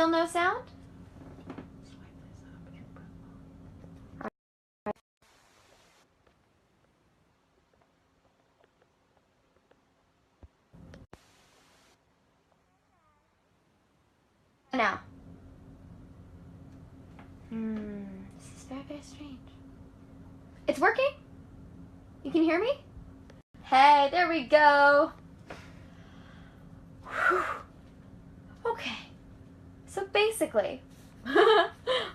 Still no sound? Now. This is very, very strange. It's working? You can hear me? Hey, there we go. Whew. Okay. So basically,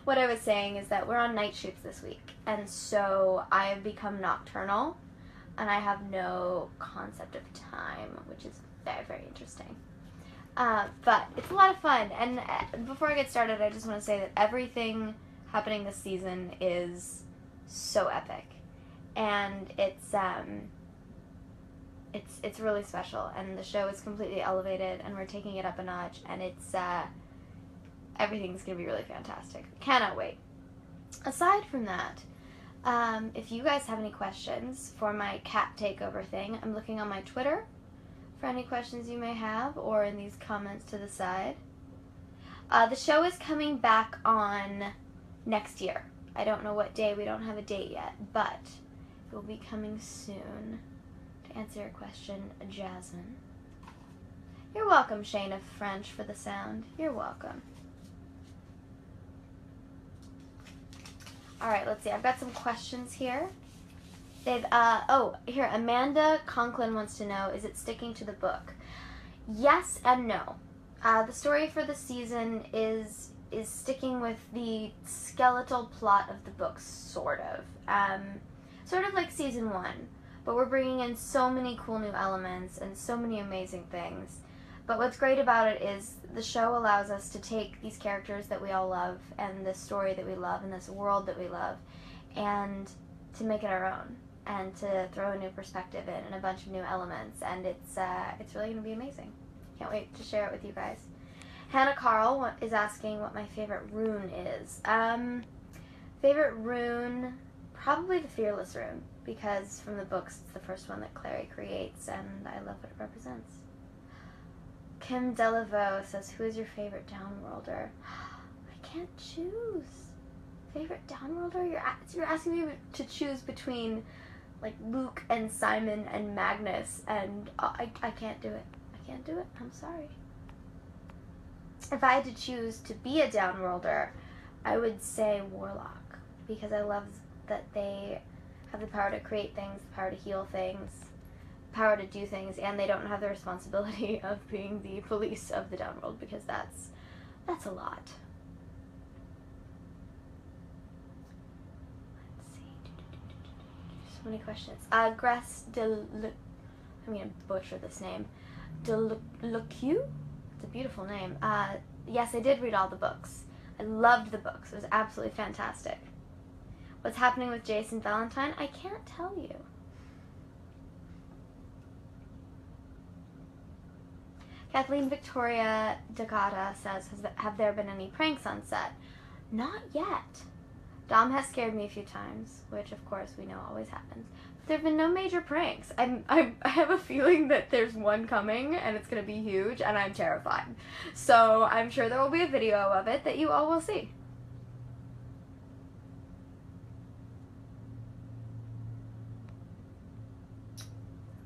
what I was saying is that we're on night shoots this week, and so I have become nocturnal, and I have no concept of time, which is very, very interesting. But it's a lot of fun, and before I get started, I just want to say that everything happening this season is so epic, and it's really special, and the show is completely elevated, and we're taking it up a notch, and everything's going to be really fantastic. Cannot wait. Aside from that, if you guys have any questions for my cat takeover thing, I'm looking on my Twitter for any questions you may have, or in these comments to the side. The show is coming back on next year. I don't know what day, we don't have a date yet, but it will be coming soon. To answer your question, Jasmine. You're welcome, Shane of French, for the sound. You're welcome. Alright, let's see, I've got some questions here. Here, Amanda Conklin wants to know, is it sticking to the book? Yes and no. The story for the season is sticking with the skeletal plot of the book, sort of. Sort of like season 1, but we're bringing in so many cool new elements and so many amazing things. But what's great about it is the show allows us to take these characters that we all love and this story that we love and this world that we love and to make it our own, and to throw a new perspective in and a bunch of new elements, and it's really going to be amazing. Can't wait to share it with you guys. Hannah Carl is asking what my favorite rune is. Favorite rune, probably the Fearless rune, because from the books it's the first one that Clary creates, and I love what it represents. Kim Delaveau says, who is your favorite downworlder? I can't choose. Favorite downworlder? You're asking me to choose between like Luke and Simon and Magnus, and I can't do it. I can't do it. I'm sorry. If I had to choose to be a downworlder, I would say Warlock, because I love that they have the power to create things, the power to heal things, the power to do things, and they don't have the responsibility of being the police of the downworld, because that's a lot. So many questions. Gress I'm going to butcher this name. Delucu? It's a beautiful name. Yes, I did read all the books. I loved the books. It was absolutely fantastic. What's happening with Jason Valentine? I can't tell you. Kathleen Victoria Dakota says, have there been any pranks on set? Not yet. Dom has scared me a few times, which of course we know always happens. But there have been no major pranks. I have a feeling that there's one coming and it's going to be huge, and I'm terrified. So I'm sure there will be a video of it that you all will see.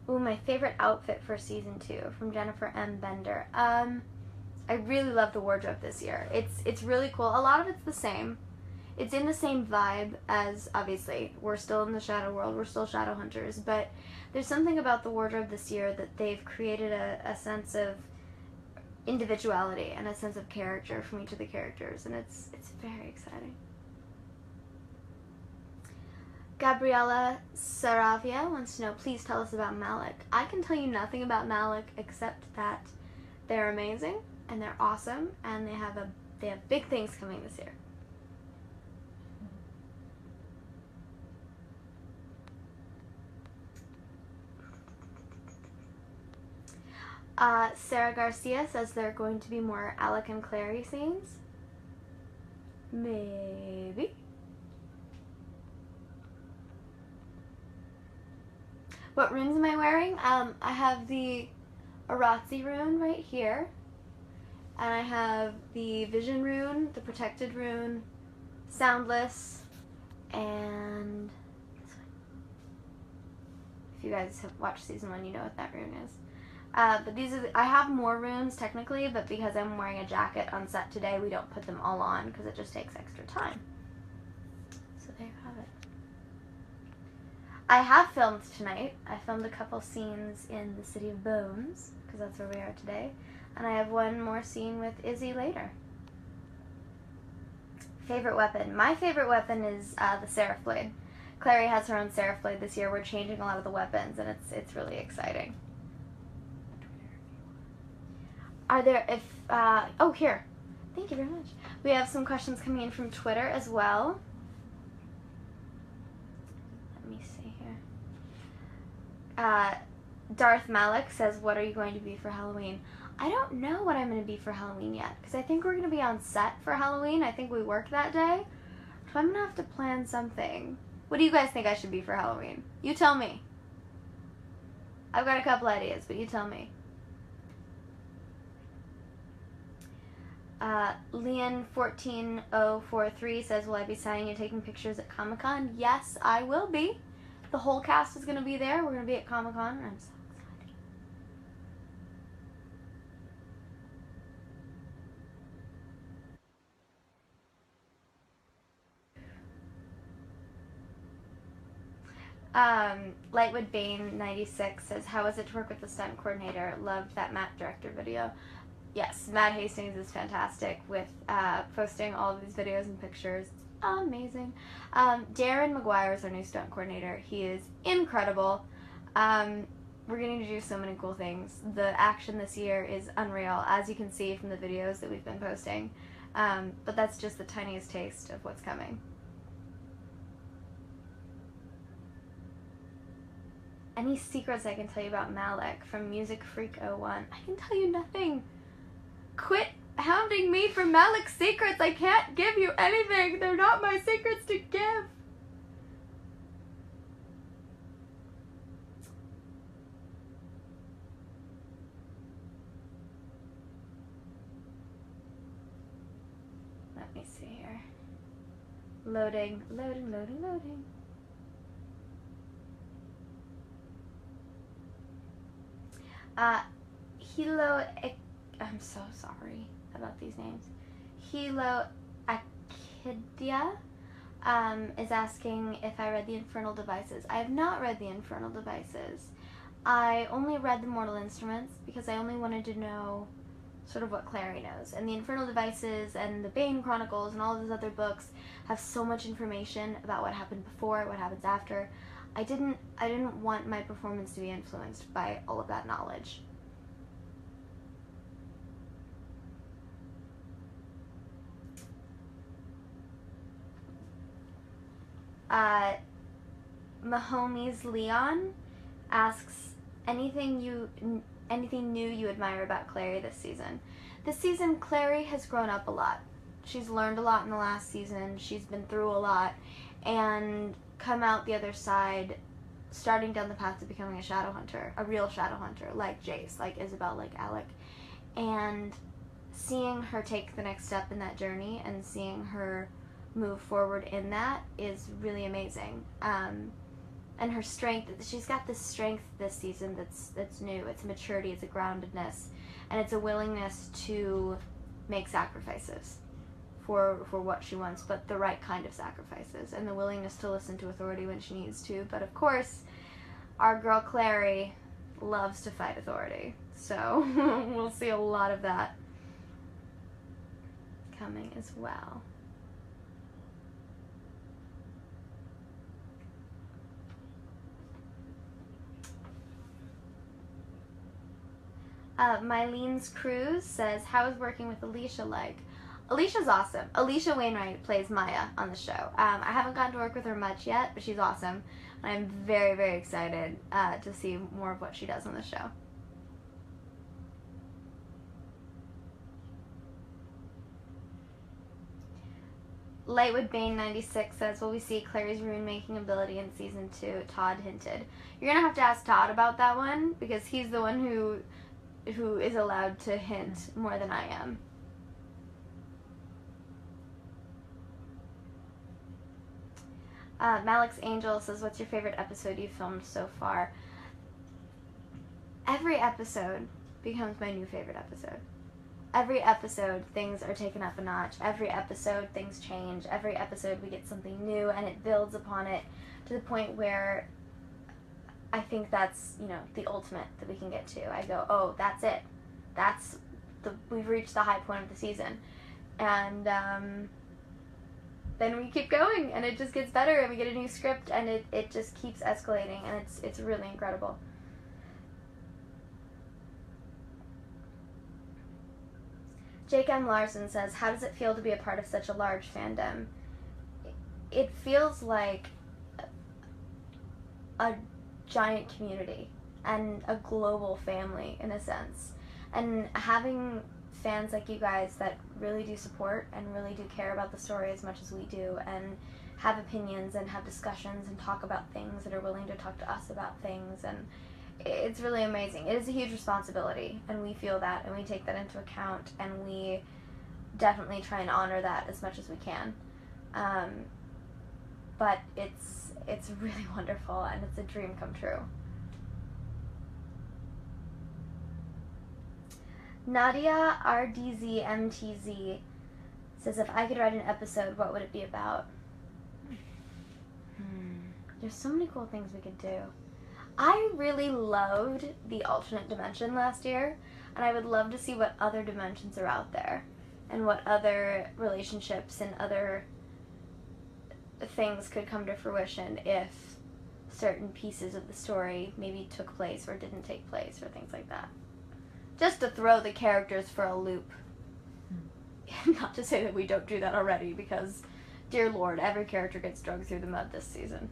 Ooh, my favorite outfit for season 2 from Jennifer M. Bender. I really love the wardrobe this year. It's really cool. A lot of it's the same. It's in the same vibe as, obviously, we're still in the Shadow world, we're still Shadowhunters, but there's something about the wardrobe this year that they've created a sense of individuality and a sense of character from each of the characters, and it's very exciting. Gabriella Saravia wants to know, please tell us about Malik. I can tell you nothing about Malik except that they're amazing and they're awesome, and they have big things coming this year. Sarah Garcia says there are going to be more Alec and Clary scenes. Maybe. What runes am I wearing? I have the Aratsi rune right here. And I have the Vision rune, the Protected rune, Soundless, and this one. If you guys have watched season 1, you know what that rune is. But these are I have more runes technically, but because I'm wearing a jacket on set today, we don't put them all on because it just takes extra time. So there you have it. I have filmed tonight. I filmed a couple scenes in the City of Bones because that's where we are today. And I have one more scene with Izzy later. Favorite weapon. My favorite weapon is the Seraph Blade. Clary has her own Seraph Blade this year. We're changing a lot of the weapons, and it's really exciting. Are there, oh, here. Thank you very much. We have some questions coming in from Twitter as well. Let me see here. Darth Malik says, what are you going to be for Halloween? I don't know what I'm going to be for Halloween yet, because I think we're going to be on set for Halloween. I think we work that day. So I'm going to have to plan something. What do you guys think I should be for Halloween? You tell me. I've got a couple ideas, but you tell me. Leon14043 says, will I be signing and taking pictures at Comic-Con? Yes, I will be. The whole cast is going to be there. We're going to be at Comic-Con, and I'm so excited. Lightwood Bane 96 says, how is it to work with the stunt coordinator? Loved that Matt director video. Yes, Matt Hastings is fantastic with posting all of these videos and pictures. Amazing. Darren McGuire is our new stunt coordinator. He is incredible. We're getting to do so many cool things. The action this year is unreal, as you can see from the videos that we've been posting. But that's just the tiniest taste of what's coming. Any secrets I can tell you about Malik from Music Freak 01? I can tell you nothing. Quit hounding me for Malik's secrets. I can't give you anything. They're not my secrets to give. Let me see here. Loading, loading, loading, loading. Hilo, I'm so sorry about these names. Hilo Akidia is asking if I read the Infernal Devices. I have not read the Infernal Devices. I only read the Mortal Instruments because I only wanted to know sort of what Clary knows. And the Infernal Devices and the Bane Chronicles and all of those other books have so much information about what happened before, what happens after. I didn't want my performance to be influenced by all of that knowledge. Mahomes Leon asks, anything new you admire about Clary this season? This season, Clary has grown up a lot. She's learned a lot in the last season. She's been through a lot and come out the other side, starting down the path to becoming a Shadowhunter, a real Shadowhunter, like Jace, like Isabel, like Alec. And seeing her take the next step in that journey and seeing her move forward in that is really amazing. And her strength, she's got this strength this season that's new. It's maturity, it's a groundedness, and it's a willingness to make sacrifices for what she wants, but the right kind of sacrifices, and the willingness to listen to authority when she needs to. But of course, our girl Clary loves to fight authority, so we'll see a lot of that coming as well. Mylene's Cruz says, how is working with Alicia like? Alicia's awesome. Alicia Wainwright plays Maya on the show. I haven't gotten to work with her much yet, but she's awesome. And I'm very, very excited to see more of what she does on the show. Lightwood Bane 96 says, will we see Clary's rune-making ability in Season 2? Todd hinted. You're going to have to ask Todd about that one, because he's the one who is allowed to hint more than I am. Malik's Angel says, what's your favorite episode you've filmed so far? Every episode becomes my new favorite episode. Every episode, things are taken up a notch. Every episode, things change. Every episode, we get something new, and it builds upon it to the point where I think that's, the ultimate that we can get to. I go, oh, that's it. We've reached the high point of the season. And then we keep going, and it just gets better, and we get a new script, and it just keeps escalating, and it's really incredible. Jake M. Larson says, how does it feel to be a part of such a large fandom? It feels like a giant community and a global family, in a sense. And having fans like you guys that really do support and really do care about the story as much as we do, and have opinions and have discussions and talk about things, and are willing to talk to us about things, and it's really amazing. It is a huge responsibility, and we feel that, and we take that into account, and we definitely try and honor that as much as we can. But it's really wonderful, and it's a dream come true. Nadia RDZMTZ says, if I could write an episode, what would it be about? There's so many cool things we could do. I really loved the alternate dimension last year, and I would love to see what other dimensions are out there, and what other relationships and other things could come to fruition if certain pieces of the story maybe took place or didn't take place, or things like that. Just to throw the characters for a loop. Not to say that we don't do that already, because, dear Lord, every character gets dragged through the mud this season.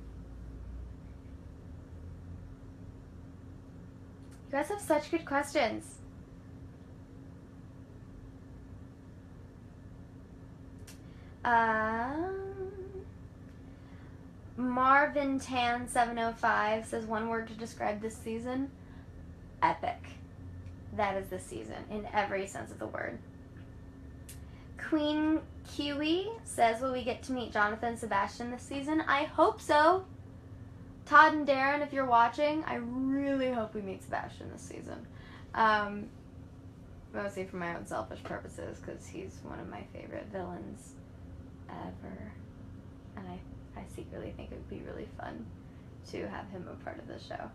You guys have such good questions. Marvin Tan 705 says, one word to describe this season: epic. That is this season, in every sense of the word. Queen Kiwi says, will we get to meet Jonathan and Sebastian this season? I hope so. Todd and Darren, if you're watching, I really hope we meet Sebastian this season. Mostly for my own selfish purposes, because he's one of my favorite villains ever. And I secretly think it would be really fun to have him a part of the show.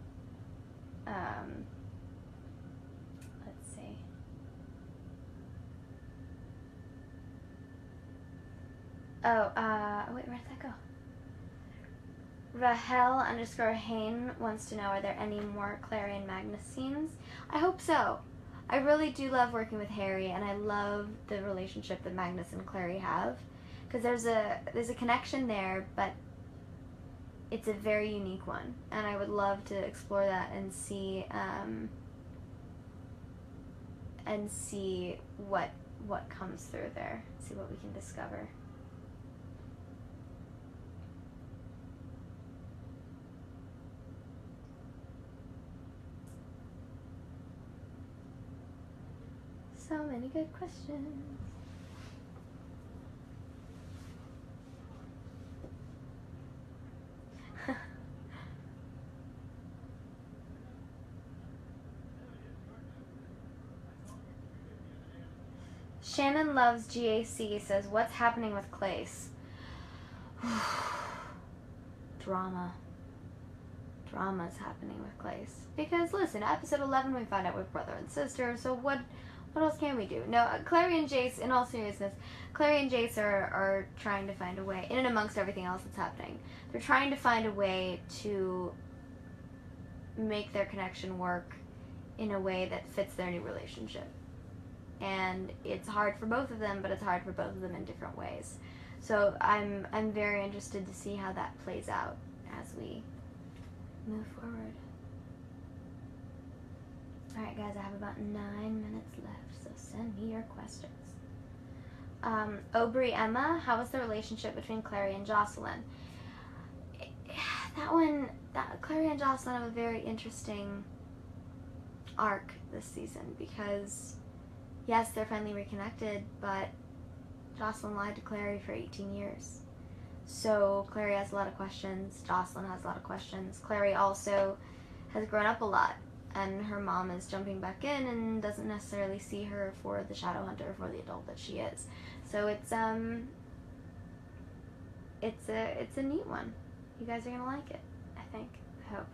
Let's see. Wait, where did that go? Rahel_Hain wants to know, are there any more Clary and Magnus scenes? I hope so. I really do love working with Harry, and I love the relationship that Magnus and Clary have, because there's a connection there, but it's a very unique one, and I would love to explore that and see what comes through there, see what we can discover. So many good questions. Shannon Loves GAC says, what's happening with Clace? Drama. Drama's happening with Clace. Because, listen, episode 11 we find out we're brother and sister, so what else can we do? No, Clary and Jace, in all seriousness, Clary and Jace are trying to find a way, in and amongst everything else that's happening, they're trying to find a way to make their connection work in a way that fits their new relationship. And it's hard for both of them, but it's hard for both of them in different ways. So I'm very interested to see how that plays out as we move forward. Alright guys, I have about 9 minutes left, so send me your questions. Aubrey Emma, how was the relationship between Clary and Jocelyn? Clary and Jocelyn have a very interesting arc this season, because yes, they're finally reconnected, but Jocelyn lied to Clary for 18 years. So Clary has a lot of questions. Jocelyn has a lot of questions. Clary also has grown up a lot, and her mom is jumping back in and doesn't necessarily see her for the Shadowhunter, for the adult that she is. So it's a neat one. You guys are gonna like it, I think. I hope.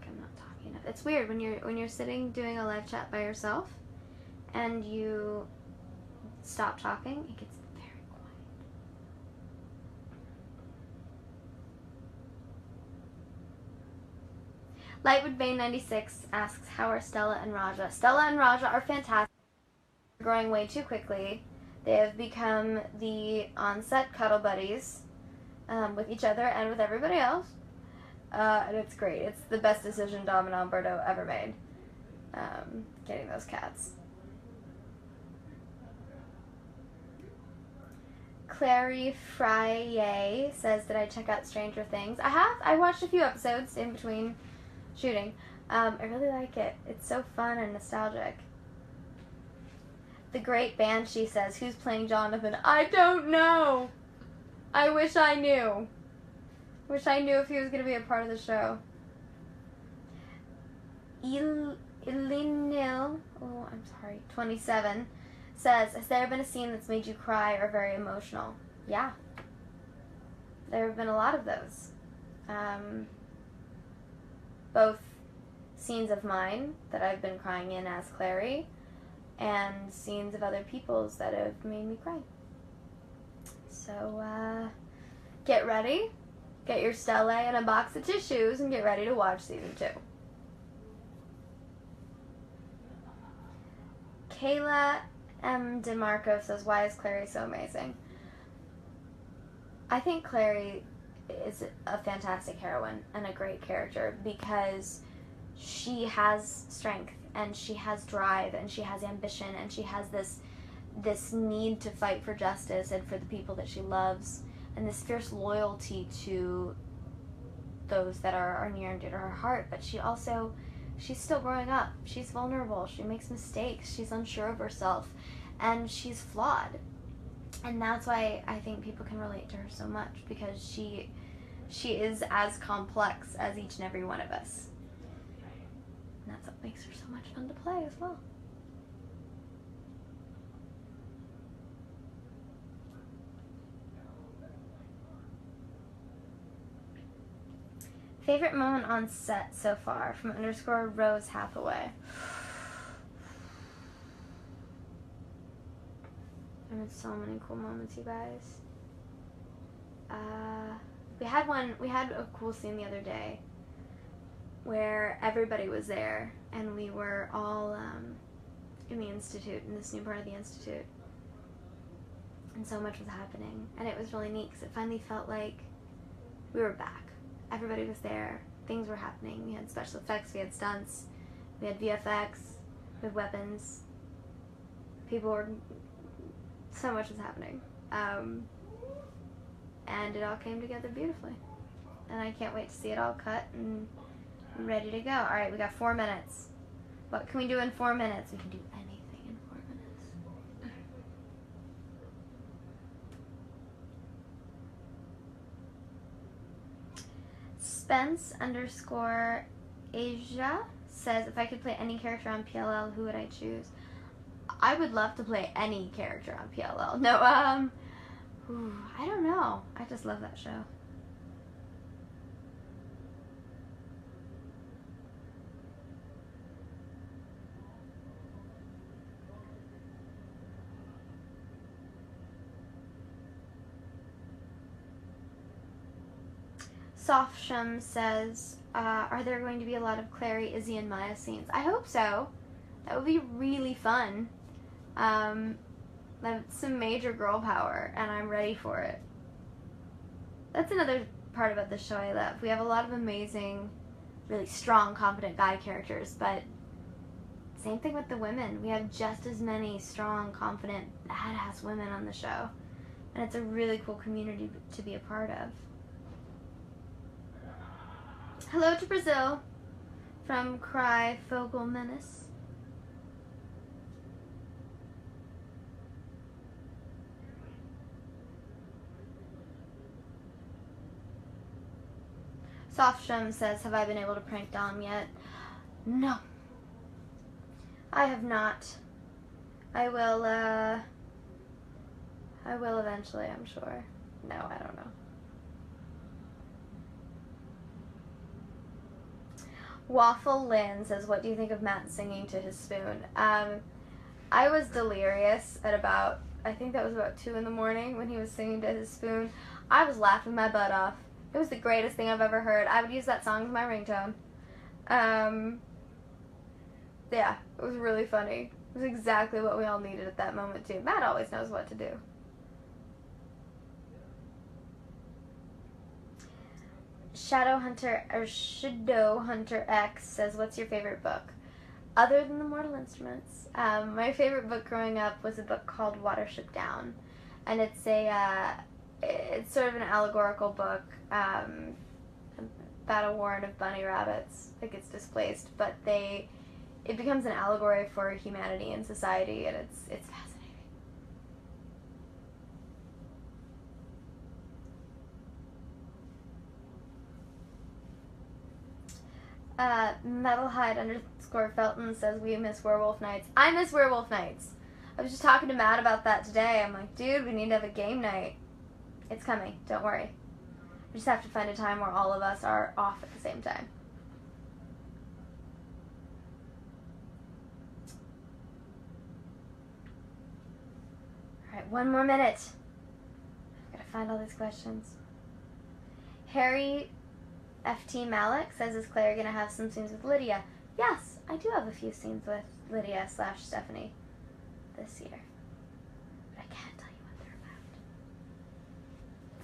I'm not talking enough. It's weird when you're sitting doing a live chat by yourself and you stop talking, it gets very quiet. Lightwood Bane 96 asks, how are Stella and Raja? Stella and Raja are fantastic. They're growing way too quickly. They have become the on-set cuddle buddies with each other and with everybody else. And it's great. It's the best decision Dom and Alberto ever made, getting those cats. Clary Frye says, did I check out Stranger Things? I have. I watched a few episodes in between shooting. I really like it. It's so fun and nostalgic. The Great Banshee says, who's playing Jonathan? I don't know. I wish I knew. Wish I knew if he was going to be a part of the show. Ilinil, 27, says, has there been a scene that's made you cry or very emotional? Yeah. There have been a lot of those. Both scenes of mine that I've been crying in as Clary, and scenes of other people's that have made me cry. So, get ready. Get your Stella and a box of tissues and get ready to watch season 2. Kayla M. DeMarco says, why is Clary so amazing? I think Clary is a fantastic heroine and a great character because she has strength and she has drive and she has ambition and she has this need to fight for justice and for the people that she loves, and this fierce loyalty to those that are near and dear to her heart. But she's still growing up. She's vulnerable. She makes mistakes. She's unsure of herself. And she's flawed. And that's why I think people can relate to her so much, because she is as complex as each and every one of us. And that's what makes her so much fun to play as well. Favorite moment on set so far, from _Rose Hathaway. There been so many cool moments, you guys. We had a cool scene the other day where everybody was there and we were all in the Institute, in this new part of the Institute. And so much was happening. And it was really neat because it finally felt like we were back. Everybody was there. Things were happening. We had special effects, we had stunts, we had VFX, we had weapons. So much was happening. And it all came together beautifully. And I can't wait to see it all cut and ready to go. Alright, we got 4 minutes. What can we do in 4 minutes? We can do anything in 4 minutes. Spence_Asia says, if I could play any character on PLL, who would I choose? I would love to play any character on PLL. No, I don't know. I just love that show. Softsham says, are there going to be a lot of Clary, Izzy, and Maya scenes? I hope so. That would be really fun. That's some major girl power, and I'm ready for it. That's another part about the show I love. We have a lot of amazing, really strong, confident guy characters, but same thing with the women. We have just as many strong, confident, badass women on the show. And it's a really cool community to be a part of. Hello to Brazil from Cry Fogel Menace. Softstrom says, have I been able to prank Dom yet? No. I have not. I will eventually, I'm sure. No, I don't know. Waffle Lynn says, what do you think of Matt singing to his spoon? I was delirious at about, I think that was about 2 in the morning when he was singing to his spoon. I was laughing my butt off. It was the greatest thing I've ever heard. I would use that song as my ringtone. Yeah, it was really funny. It was exactly what we all needed at that moment, too. Matt always knows what to do. Shadowhunter X says, what's your favorite book? Other than the Mortal Instruments. My favorite book growing up was a book called Watership Down. And it's sort of an allegorical book about a warren of bunny rabbits that gets displaced, but it becomes an allegory for humanity and society, and it's fascinating. Metalhide_Felton says, we miss Werewolf Nights. I miss Werewolf Nights. I was just talking to Matt about that today. I'm like, dude, we need to have a game night. It's coming. Don't worry. We just have to find a time where all of us are off at the same time. Alright, 1 more minute. I've got to find all these questions. Harry FT Malik says, is Claire going to have some scenes with Lydia? Yes, I do have a few scenes with Lydia/Stephanie this year. But I can't tell you what they're about.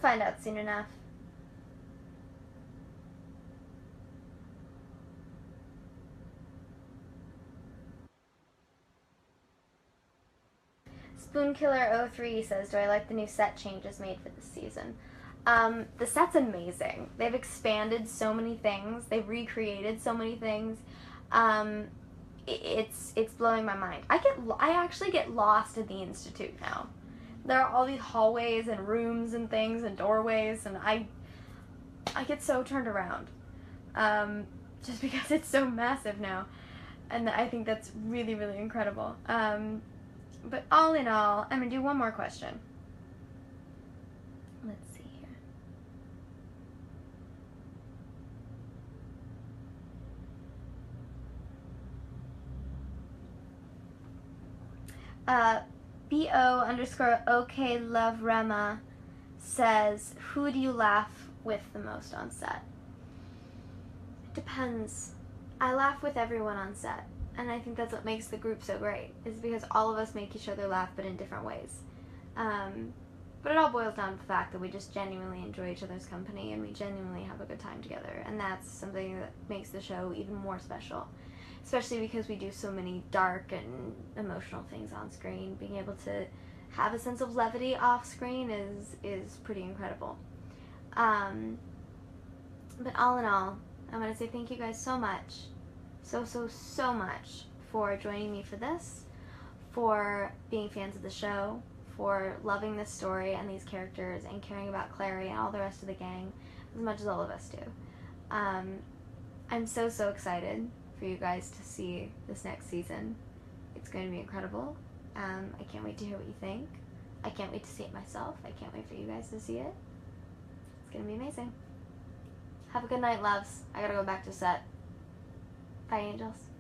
Find out soon enough. Spoonkiller03 says, do I like the new set changes made for this season? The set's amazing. They've expanded so many things. They've recreated so many things. It's blowing my mind. I actually get lost at the Institute now. There are all these hallways and rooms and things and doorways, and I get so turned around. Just because it's so massive now. And I think that's really, really incredible. But all in all, I'm going to do one more question. Let's see here. BO_OKLoveRema says, who do you laugh with the most on set? It depends. I laugh with everyone on set. And I think that's what makes the group so great, is because all of us make each other laugh, but in different ways. But it all boils down to the fact that we just genuinely enjoy each other's company, and we genuinely have a good time together. And that's something that makes the show even more special. Especially because we do so many dark and emotional things on screen. Being able to have a sense of levity off screen is pretty incredible. But all in all, I want to say thank you guys so much. So much for joining me for this, for being fans of the show, for loving this story and these characters and caring about Clary and all the rest of the gang as much as all of us do. I'm so excited for you guys to see this next season. It's going to be incredible. I can't wait to hear what you think. I can't wait to see it myself. I can't wait for you guys to see it. It's going to be amazing. Have a good night, loves. I gotta go back to set. Bye, angels.